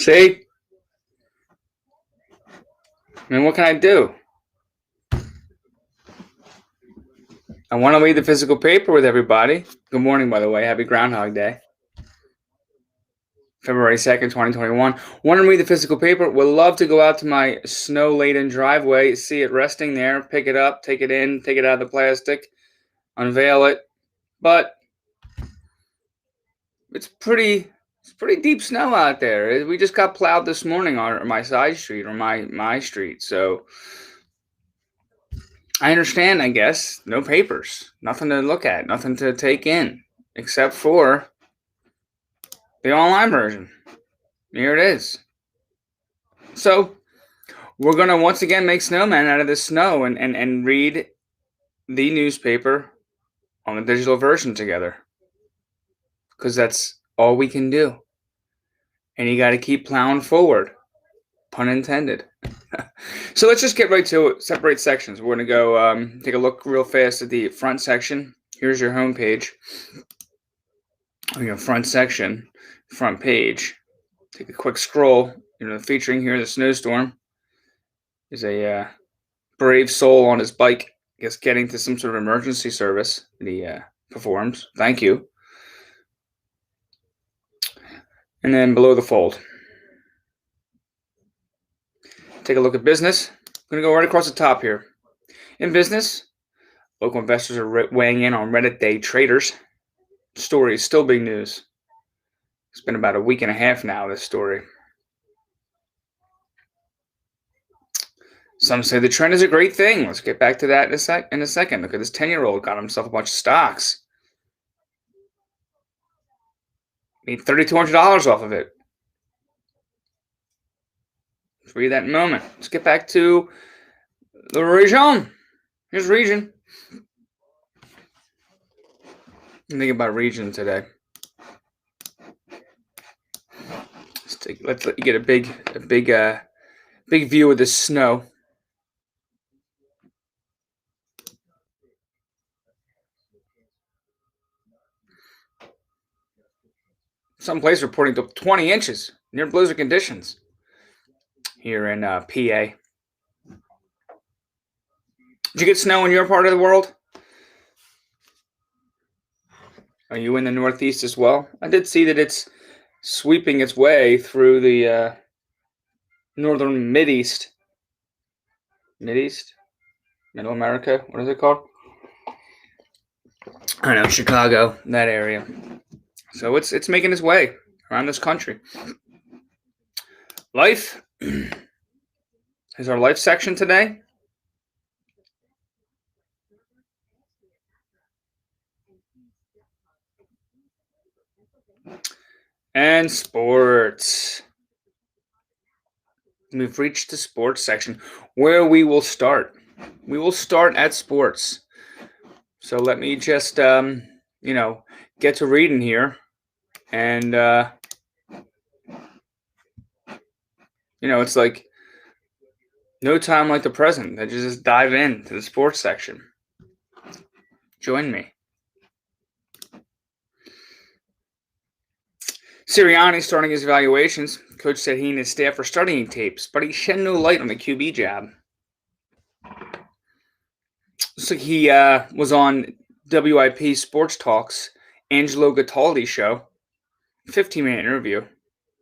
See? I mean, what can I do? I want to read the physical paper with everybody. Good morning, by the way. Happy Groundhog Day. February 2nd, 2021. Want to read the physical paper? Would love to go out to my snow-laden driveway, see it resting there, pick it up, take it in, take it out of the plastic, unveil it. But it's pretty deep snow out there. We just got plowed this morning on my side street or my street. So I understand, I guess. No papers, nothing to look at, nothing to take in, except for the online version. Here it is. So we're going to once again make snowmen out of the snow and read the newspaper on the digital version together. Because that's all we can do. And you got to keep plowing forward. Pun intended. So let's just get right to it. Separate sections. We're going to go take a look real fast at the front section. Here's your home page. Your front section, front page. Take a quick scroll. Featuring here the snowstorm is a brave soul on his bike, I guess, getting to some sort of emergency service that he performs. Thank you. And then below the fold, take a look at business. I'm going to go right across the top here. In business, local investors are weighing in on Reddit day traders. Story is still big news. It's been about a week and a half now, this story. Some say the trend is a great thing. Let's get back to that in a second. Look at this 10-year-old got himself a bunch of stocks. Made $3,200 off of it. Let's read that in a moment. Let's get back to the region. Here's region. I'm thinking about region today. Let's let you get a big view of the snow. Some places reporting to 20 inches near blizzard conditions here in PA. Did you get snow in your part of the world? Are you in the Northeast as well? I did see that it's sweeping its way through the northern Mideast. Middle America? What is it called? I don't know, Chicago, that area. So it's making its way around this country. Life is our life section today. And sports. We've reached the sports section where we will start. We will start at sports. So let me just, get to reading here. And, it's like no time like the present. I just dive into the sports section. Join me. Sirianni starting his evaluations. Coach said he and his staff are studying tapes, but he shed no light on the QB job. Looks like he was on WIP Sports Talk's Angelo Cataldi's show. 15-minute interview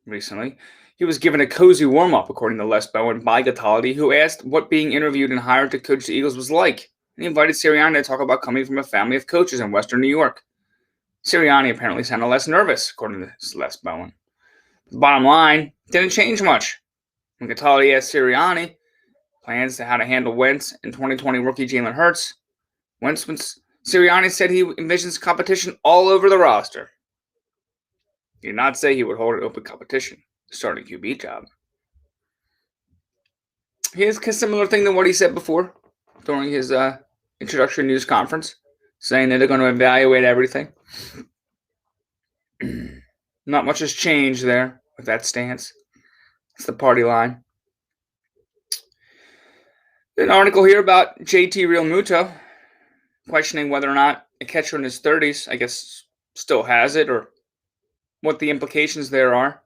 recently. He was given a cozy warm-up, according to Les Bowen, by Cataldi, who asked what being interviewed and hired to coach the Eagles was like. And he invited Sirianni to talk about coming from a family of coaches in Western New York. Sirianni apparently sounded less nervous, according to Les Bowen. The bottom line, didn't change much. When Cataldi asked Sirianni plans to how to handle Wentz and 2020 rookie Jalen Hurts, Sirianni said he envisions competition all over the roster. He did not say he would hold an open competition to start a QB job. He has a similar thing to what he said before during his introductory news conference, saying that they're going to evaluate everything. Not much has changed there with that stance. It's the party line. An article here about JT Realmuto questioning whether or not a catcher in his 30s, I guess, still has it, or what the implications there are.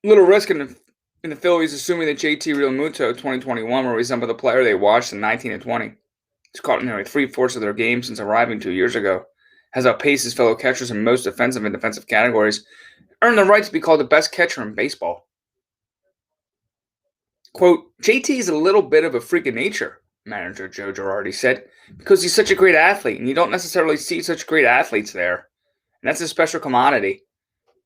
Little risk in the Phillies, assuming that JT Realmuto 2021 will resemble the player they watched in 19 and 20. He's caught nearly 3/4 of their games since arriving 2 years ago. Has outpaced his fellow catchers in most offensive and defensive categories. Earned the right to be called the best catcher in baseball. Quote, JT is a little bit of a freak of nature, manager Joe Girardi said, because he's such a great athlete, and you don't necessarily see such great athletes there. And that's a special commodity.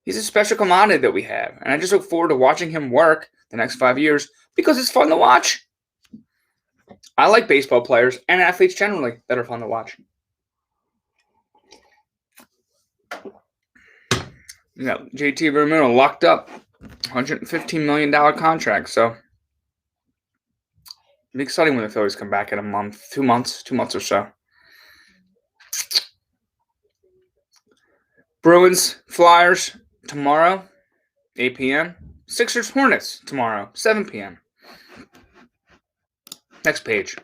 He's a special commodity that we have, and I just look forward to watching him work the next 5 years because it's fun to watch. I like baseball players and athletes generally that are fun to watch. You know, JT Realmuto locked up $115 million contract, so it'll be exciting when the Phillies come back in a month, 2 months or so. Bruins, Flyers tomorrow, 8 p.m. Sixers, Hornets tomorrow, 7 p.m. Next page.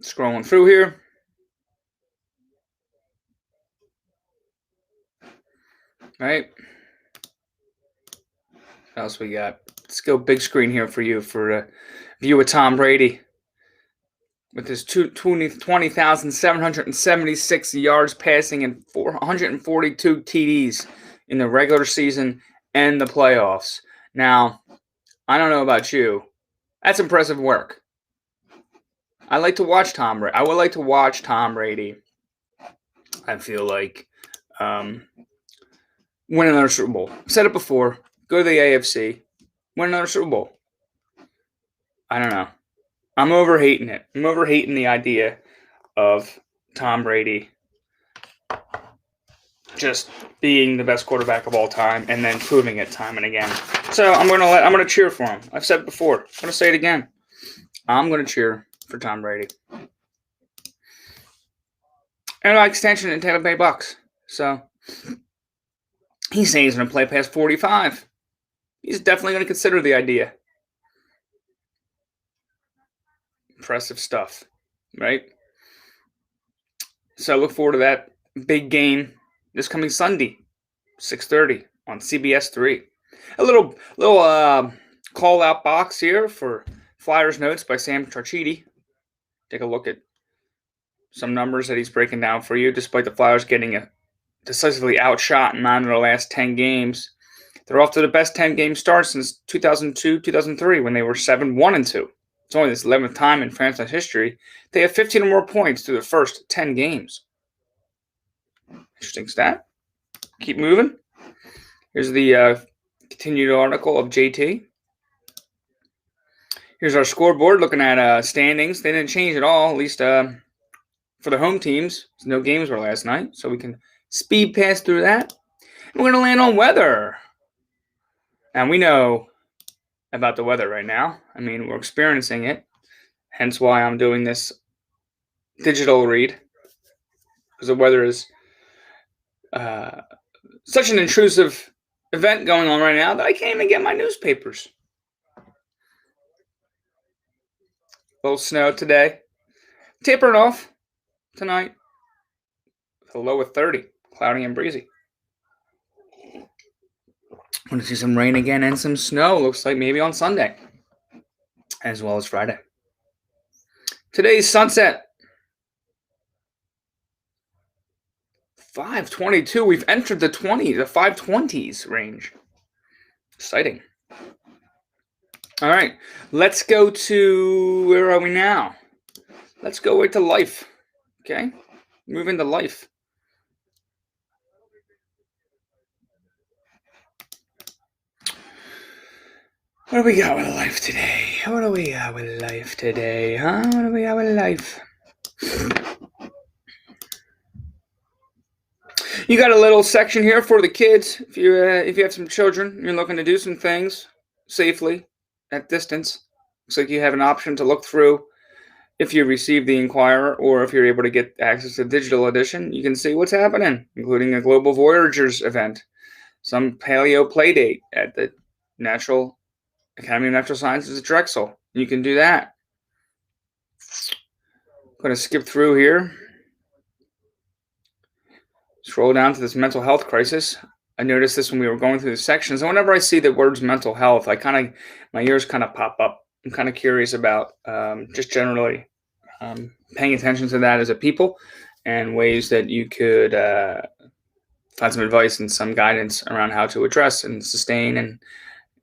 Scrolling through here. Right. What else we got? Let's go big screen here for you for a view of Tom Brady with his 20,776 yards passing and 442 TDs in the regular season and the playoffs. Now, I don't know about you. That's impressive work. I like to watch Tom Brady. I would like to watch Tom Brady. I feel like win another Super Bowl. I've said it before. Go to the AFC. Win another Super Bowl. I don't know. I'm overhating it. I'm overhating the idea of Tom Brady just being the best quarterback of all time and then proving it time and again. So I'm gonna cheer for him. I've said it before. I'm gonna say it again. I'm gonna cheer for Tom Brady. And by extension, in Tampa Bay Bucks. So he's saying he's gonna play past 45. He's definitely gonna consider the idea. Impressive stuff, right? So I look forward to that big game this coming Sunday, 6:30 on CBS 3. A little call out box here for Flyers notes by Sam Charchidi. Take a look at some numbers that he's breaking down for you. Despite the Flyers getting a decisively outshot in 9 of their last 10 games, they're off to the best 10-game start since 2002-2003 when they were 7-1-2. It's only this 11th time in franchise history they have 15 or more points through the first 10 games. Interesting stat. Keep moving. Here's the continued article of JT. Here's our scoreboard looking at standings. They didn't change at all, at least for the home teams. No games were last night, so we can speed pass through that. And we're going to land on weather. And we know about the weather right now. I mean, we're experiencing it. Hence why I'm doing this digital read. Because the weather is such an intrusive event going on right now that I can't even get my newspapers. A little snow today. Tapering off tonight. With a low of 30. Cloudy and breezy. I'm going to see some rain again and some snow. Looks like maybe on Sunday. As well as Friday. Today's sunset. 5:22. We've entered the 5:20s range. Exciting. All right. Let's go to, where are we now? Let's go right to life. Okay. Move into life. What do we got with life today? What do we got with life today, huh? What do we got with life? You got a little section here for the kids. If you have some children, you're looking to do some things safely at distance. Looks like you have an option to look through. If you receive the Inquirer, or if you're able to get access to the digital edition, you can see what's happening, including a Global Voyagers event, some paleo play date at the Academy of Natural Sciences at Drexel. You can do that. I'm going to skip through here. Scroll down to this mental health crisis. I noticed this when we were going through the sections, and whenever I see the words mental health, my ears kind of pop up. I'm kind of curious about just generally paying attention to that as a people, and ways that you could find some advice and some guidance around how to address and sustain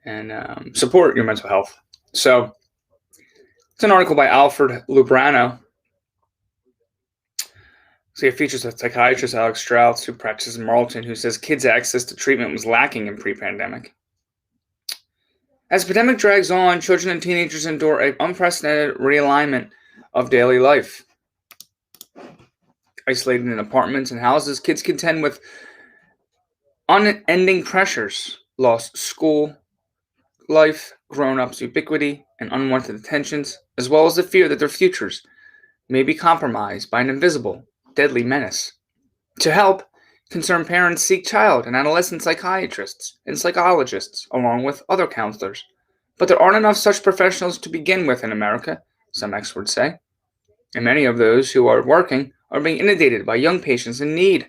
and support your mental health. So it's an article by Alfred Lubrano. So it features a psychiatrist, Alex Strauss, who practices in Marlton, who says kids' access to treatment was lacking in pre-pandemic. As the pandemic drags on, children and teenagers endure an unprecedented realignment of daily life. Isolated in apartments and houses, kids contend with unending pressures, lost school life, grown-ups' ubiquity, and unwanted attentions, as well as the fear that their futures may be compromised by an invisible, deadly menace. To help, concerned parents seek child and adolescent psychiatrists and psychologists, along with other counselors. But there aren't enough such professionals to begin with in America, some experts say. And many of those who are working are being inundated by young patients in need.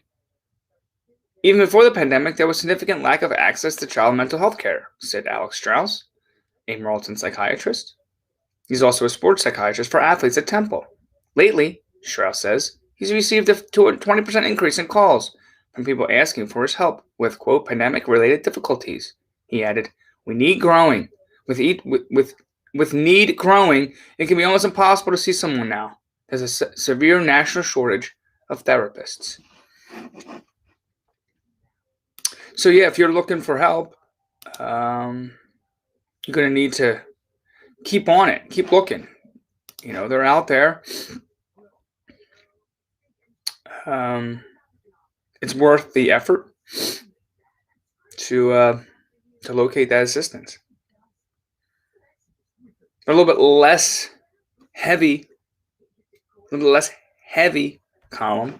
Even before the pandemic, there was significant lack of access to child mental health care, said Alex Strauss, a Marlton psychiatrist. He's also a sports psychiatrist for athletes at Temple. Lately, Strauss says, he's received a 20% increase in calls from people asking for his help with, quote, pandemic-related difficulties. He added, we need growing. With need growing, it can be almost impossible to see someone now. There's a severe national shortage of therapists. So yeah, if you're looking for help, you're going to need to keep on it. Keep looking. You know, they're out there. It's worth the effort to locate that assistance. A little bit less heavy column.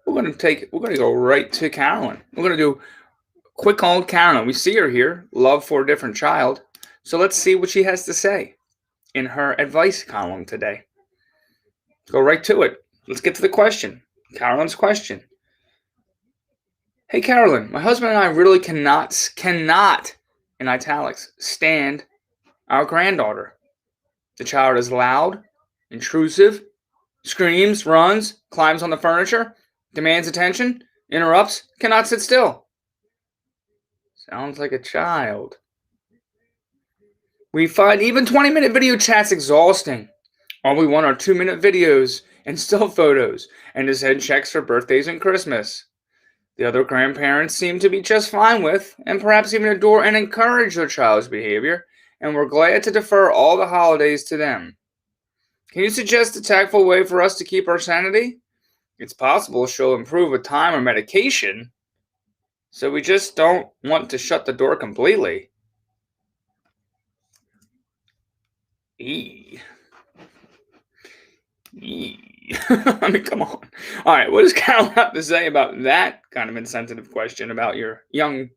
We're going to go right to Carolyn. We're going to do quick old Carolyn. We see her here, love for a different child. So let's see what she has to say in her advice column today. Go right to it. Let's get to the question. Carolyn's question. Hey Carolyn, my husband and I really cannot, in italics, stand our granddaughter. The child is loud, intrusive, screams, runs, climbs on the furniture, demands attention, interrupts, cannot sit still. Sounds like a child. We find even 20-minute video chats exhausting. All we want are 2-minute videos and still photos, and to send checks for birthdays and Christmas. The other grandparents seem to be just fine with, and perhaps even adore and encourage their child's behavior, and we're glad to defer all the holidays to them. Can you suggest a tactful way for us to keep our sanity? It's possible she'll improve with time or medication, so we just don't want to shut the door completely. I mean, come on. All right, what does Carol have to say about that kind of insensitive question about your young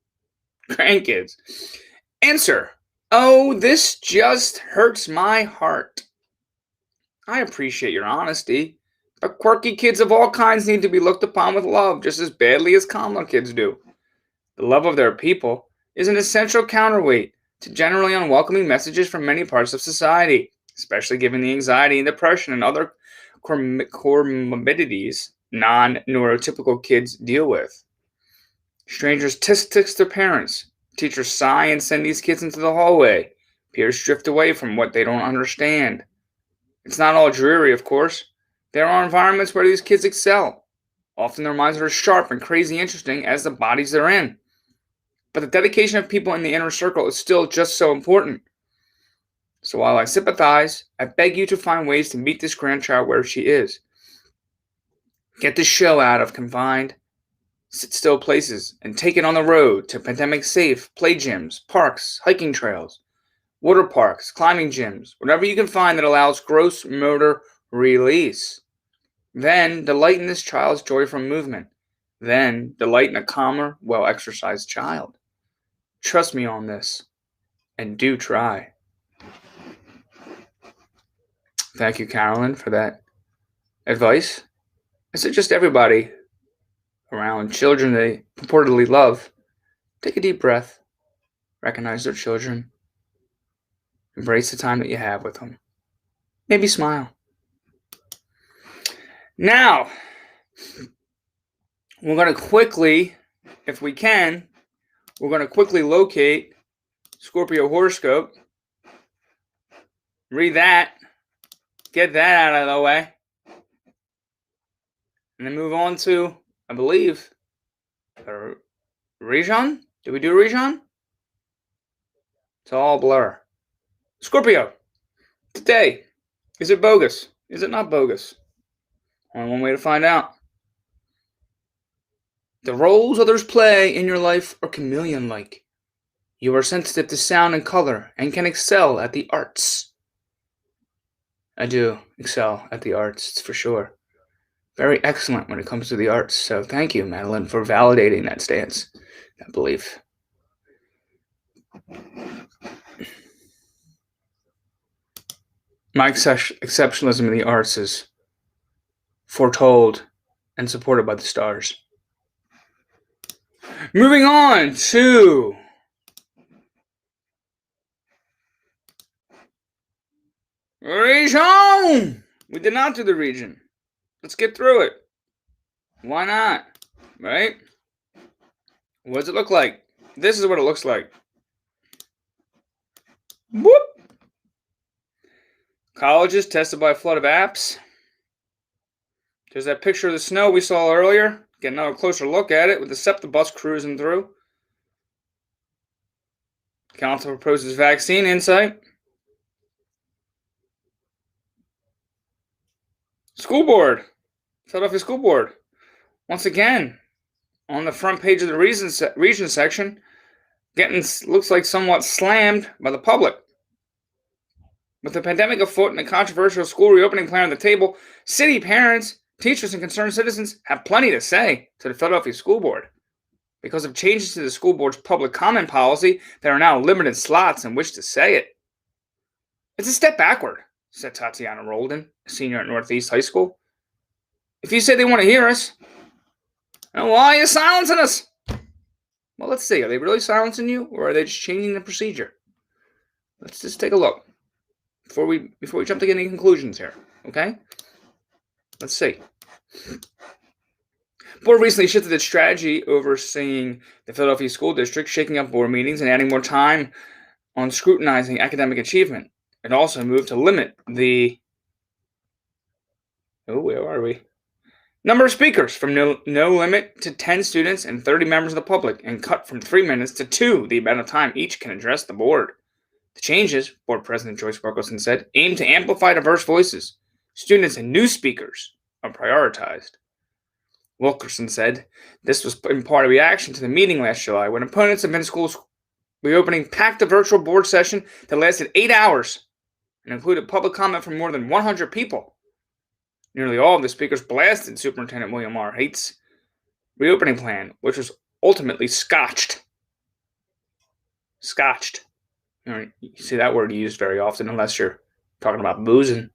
grandkids? Answer. Oh, this just hurts my heart. I appreciate your honesty, but quirky kids of all kinds need to be looked upon with love just as badly as common kids do. The love of their people is an essential counterweight to generally unwelcoming messages from many parts of society, especially given the anxiety and depression and other comorbidities non-neurotypical kids deal with. Strangers text their parents. Teachers sigh and send these kids into the hallway. Peers drift away from what they don't understand. It's not all dreary, of course. There are environments where these kids excel. Often their minds are as sharp and crazy interesting as the bodies they're in. But the dedication of people in the inner circle is still just so important. So while I sympathize, I beg you to find ways to meet this grandchild where she is. Get the show out of confined, sit-still places and take it on the road to pandemic-safe play gyms, parks, hiking trails, water parks, climbing gyms, whatever you can find that allows gross motor release. Then delight in this child's joy from movement. Then delight in a calmer, well-exercised child. Trust me on this, and do try. Thank you, Carolyn, for that advice. I suggest everybody around children they purportedly love, take a deep breath, recognize their children, embrace the time that you have with them. Maybe smile. Now, we're going to quickly, if we can, locate Scorpio horoscope, read that, get that out of the way, and then move on to, I believe, Region? Did we do Region? It's all blur. Scorpio, today, is it bogus? Is it not bogus? Only one way to find out. The roles others play in your life are chameleon-like. You are sensitive to sound and color and can excel at the arts. I do excel at the arts, it's for sure. Very excellent when it comes to the arts. So thank you, Madeline, for validating that stance, that belief. My exceptionalism in the arts is foretold and supported by the stars. Moving on to Region! We did not do the region. Let's get through it. Why not? Right? What does it look like? This is what it looks like. Whoop! Colleges tested by a flood of apps. There's that picture of the snow we saw earlier. Get another closer look at it with the SEPTA bus cruising through. Council proposes vaccine insight. School board. Philadelphia School Board. Once again, on the front page of the region section, looks like somewhat slammed by the public. With the pandemic afoot and a controversial school reopening plan on the table, city parents, teachers, and concerned citizens have plenty to say to the Philadelphia School Board. Because of changes to the school board's public comment policy, there are now limited slots in which to say it. It's a step backward, said Tatiana Roldan, a senior at Northeast High School. If you say they want to hear us, then why are you silencing us? Well, let's see. Are they really silencing you, or are they just changing the procedure? Let's just take a look before we jump to any conclusions here. Okay? Let's see. Board recently shifted its strategy overseeing the Philadelphia School District, shaking up board meetings and adding more time on scrutinizing academic achievement. It also moved to limit the where are we? Number of speakers from no limit to 10 students and 30 members of the public, and cut from 3 minutes to 2 the amount of time each can address the board. The changes, Board President Joyce Wilkerson said, aim to amplify diverse voices. Students and new speakers are prioritized. Wilkerson said this was in part a reaction to the meeting last July when opponents of schools reopening packed a virtual board session that lasted 8 hours and included public comment from more than 100 people. Nearly all of the speakers blasted Superintendent William R. Haight's reopening plan, which was ultimately scotched. Scotched. You see that word used very often unless you're talking about boozing.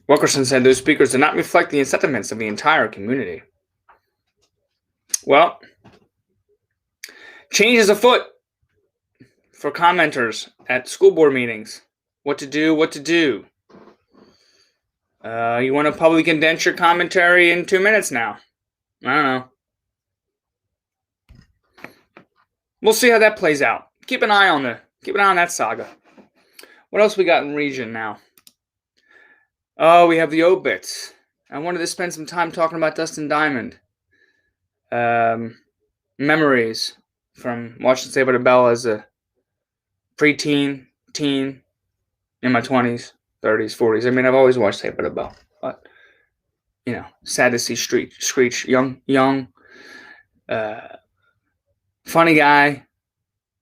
Wilkerson said those speakers did not reflect the sentiments of the entire community. Well, change is afoot for commenters at school board meetings. What to do, what to do. You want to publicly condense your commentary in 2 minutes now. I don't know. We'll see how that plays out. Keep an eye on that saga. What else we got in region now? Oh, we have the OBITS. I wanted to spend some time talking about Dustin Diamond. Memories from watching Saved by the Bell as a preteen, teen, in my 20s, 30s, 40s. I mean, I've always watched Saved by the Bell. But, sad to see Screech, young, funny guy,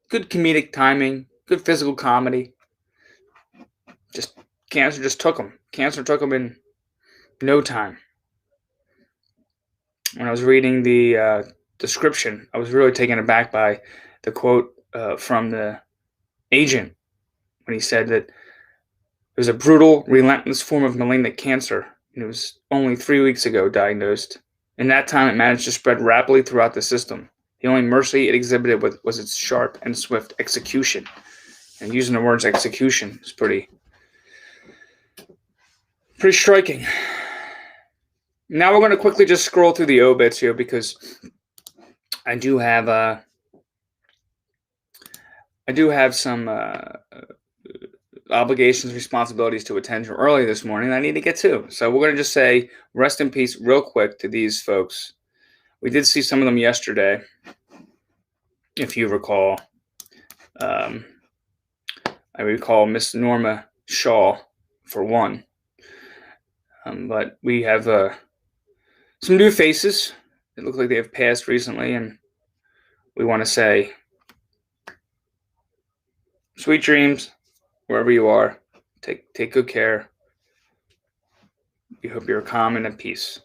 good comedic timing, good physical comedy. Cancer just took him. Cancer took him in no time. When I was reading the description, I was really taken aback by the quote from the agent when he said that it was a brutal, relentless form of malignant cancer. and it was only 3 weeks ago diagnosed. In that time, it managed to spread rapidly throughout the system. The only mercy it exhibited was its sharp and swift execution. And using the words execution is pretty striking. Now we're going to quickly just scroll through the OBITS here because I do have some obligations, responsibilities to attend to early this morning that I need to get to. So we're going to just say rest in peace real quick to these folks. We did see some of them yesterday, if you recall. I recall Miss Norma Shaw, for one. But we have some new faces. It looks like they have passed recently, and we want to say sweet dreams wherever you are. Take good care. We hope you're calm and at peace.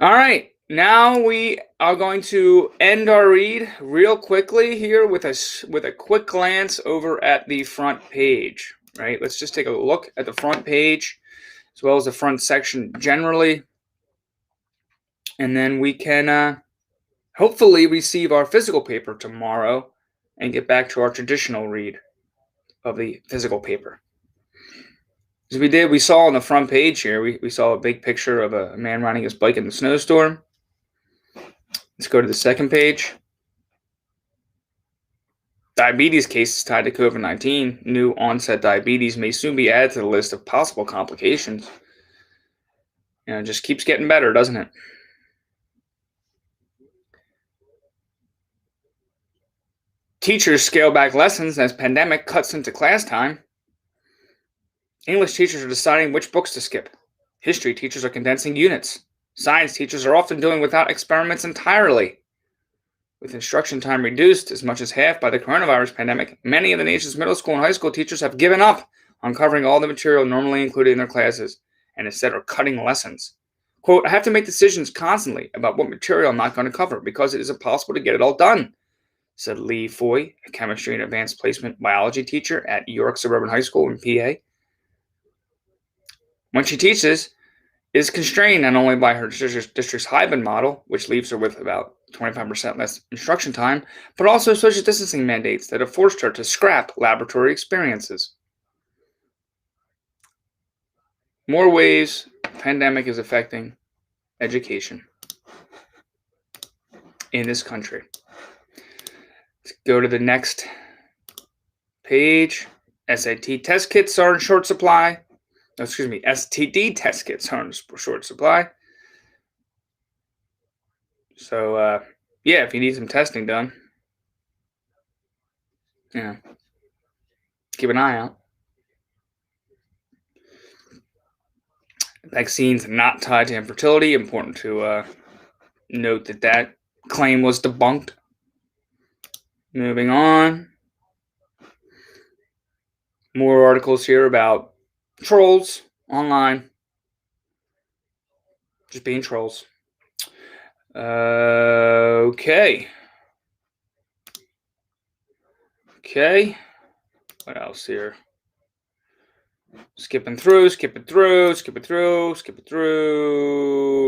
All right, now we are going to end our read real quickly here with a quick glance over at the front page. Right, let's just take a look at the front page as well as the front section generally, and then we can hopefully receive our physical paper tomorrow and get back to our traditional read of the physical paper. As we saw on the front page here, we saw a big picture of a man riding his bike in the snowstorm. Let's go to the second page. Diabetes cases tied to COVID-19. New onset diabetes may soon be added to the list of possible complications. It just keeps getting better, doesn't it? Teachers scale back lessons as pandemic cuts into class time. English teachers are deciding which books to skip. History teachers are condensing units. Science teachers are often doing without experiments entirely. With instruction time reduced as much as half by the coronavirus pandemic, many of the nation's middle school and high school teachers have given up on covering all the material normally included in their classes and instead are cutting lessons. Quote, I have to make decisions constantly about what material I'm not going to cover because it is impossible to get it all done, said Lee Foy, a chemistry and advanced placement biology teacher at York Suburban High School in PA. When she teaches, is constrained not only by her district's hybrid model, which leaves her with about 25% less instruction time, but also social distancing mandates that have forced her to scrap laboratory experiences. More ways the pandemic is affecting education in this country. Let's go to the next page. SAT test kits are in short supply. STD test kits are in short supply. So, if you need some testing done, keep an eye out. Vaccines not tied to infertility. Important to note that claim was debunked. Moving on. More articles here about trolls online. Just being trolls. Okay. What else here? Skipping through.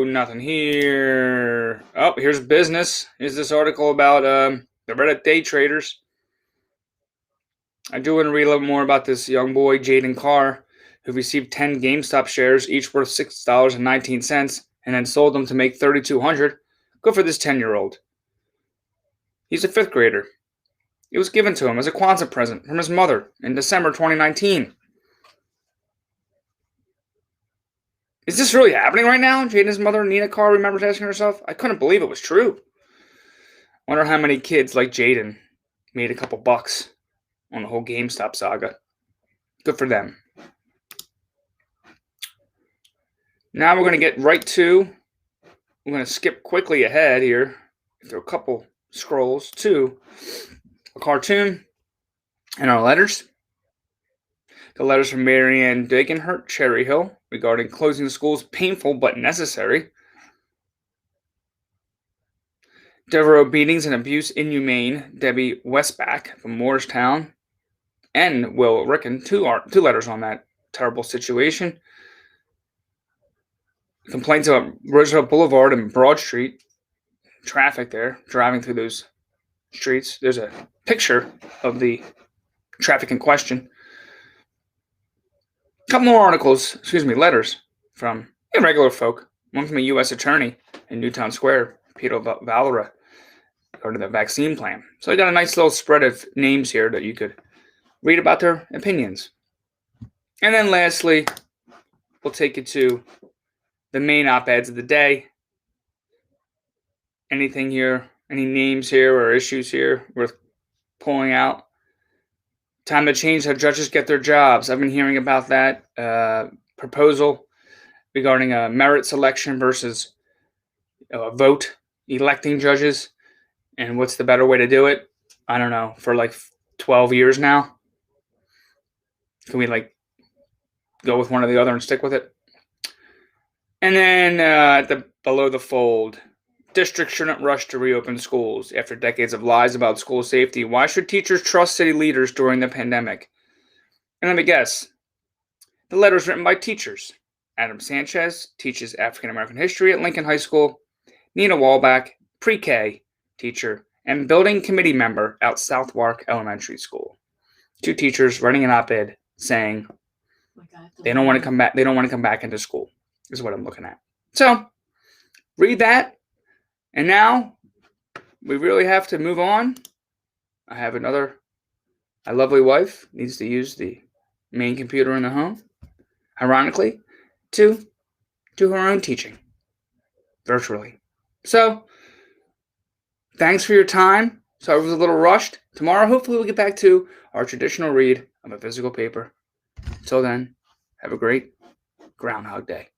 Nothing here. Oh, here's business. Here's this article about the Reddit day traders. I do want to read a little more about this young boy, Jaden Carr, who received 10 GameStop shares, each worth $6.19, and then sold them to make $3,200. Good for this 10-year-old. He's a 5th grader. It was given to him as a Kwanzaa present from his mother in December 2019. Is this really happening right now? Jaden's mother, Nina Carr, remembers asking herself. I couldn't believe it was true. Wonder how many kids like Jaden made a couple bucks on the whole GameStop saga. Good for them. Now we're going to get right to, we're going to skip quickly ahead here, through a couple scrolls, to a cartoon and our letters. The letters from Marianne Dagenhart, Cherry Hill, regarding closing the schools, painful but necessary. Devereaux beatings and abuse inhumane, Debbie Westback from Moorestown, and Will Ricken, two letters on that terrible situation. Complaints about Roosevelt Boulevard and Broad Street. Traffic there, driving through those streets. There's a picture of the traffic in question. A couple more letters from regular folk. One from a U.S. attorney in Newtown Square, Peter Valera, regarding the vaccine plan. So I got a nice little spread of names here that you could read about their opinions. And then lastly, we'll take you to the main op-eds of the day. Anything here, any names here or issues here worth pulling out? Time to change how judges get their jobs. I've been hearing about that proposal regarding a merit selection versus a vote electing judges. And what's the better way to do it? I don't know. For like 12 years now. Can we go with one or the other and stick with it? And then below the fold, districts shouldn't rush to reopen schools after decades of lies about school safety. Why should teachers trust city leaders during the pandemic? And let me guess. The letter is written by teachers. Adam Sanchez teaches African American history at Lincoln High School. Nina Wallbach, pre-K teacher and building committee member at Southwark Elementary School. 2 teachers writing an op-ed saying they don't want to come back. They don't want to come back into school. Is what I'm looking at. So read that. And now we really have to move on. I have my lovely wife needs to use the main computer in the home, ironically, to do her own teaching virtually. So thanks for your time. So I was a little rushed. Tomorrow, hopefully, we'll get back to our traditional read of a physical paper. Until then, have a great Groundhog Day.